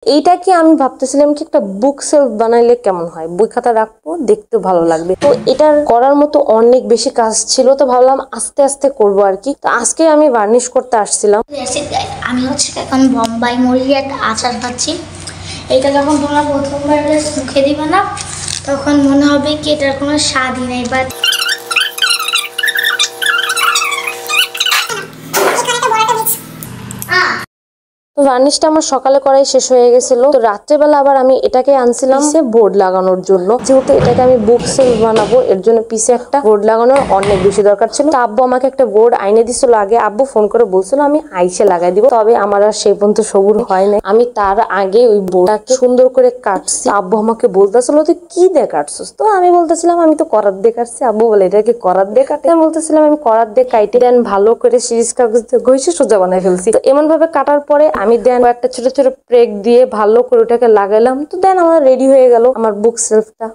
এইটা কি আমি ভাবতেছিলাম কি একটা বুক সেলফ বানাইলে কেমন হয়, বই খাতা রাখবো, দেখতে ভালো লাগবে। তো এটার করার মতো অনেক বেশি কাজ ছিল, তো ভাবলাম আস্তে আস্তে করবো আর কি। তো আজকে আমি বার্নিশ করতে আসছিলাম। আমি হচ্ছে এখন বোম্বাই মরির একটা আচার খাচ্ছি। এটা যখন তোমরা প্রথমবার মুখে দিবে না তখন মনে হবে কি এটার কোনো স্বাদই নেই। বাট তো বার্নিশটা আমার সকালে করাই শেষ হয়ে গেছিল। তো রাত্রেবেলা আবার আমি এটাকে আনছিলাম বোর্ড লাগানোর জন্য, যেহেতু এটাকে আমি বুক সেলফ বানাবো, এর জন্য পিছে একটা বোর্ড লাগানোর অনেক বেশি দরকার ছিল। তো আব্বু আমাকে একটা বোর্ড আইনে দিছিল আগে, আব্বু ফোন করে বলছিল আমি আইসে লাগাই দিব, তবে আমার আর সেই পর্যন্ত সবুর হয় না। আমি তার আগে ওই বোর্ডটাকে সুন্দর করে কাটছি। আব্বু আমাকে বলতেছিল তুই কি দিয়ে কাটছিস, তো আমি বলতেছিলাম আমি তো করাত দিয়ে কাটছি। আব্বু বলে এটা কি করাত দিয়ে কাটে, আমি বলতেছিলাম আমি করাত দিয়ে কাইটে দেন ভালো করে সিরিজ কাগজ দিয়ে ঘষে সোজা বানাই ফেলছি। তো এমন ভাবে কাটার পরে আমি দেন একটা ছোট ছোট প্রেক দিয়ে ভালো করে ওটাকে লাগাইলাম। তো দেন আমার রেডি হয়ে গেল আমার বুক সেলফটা।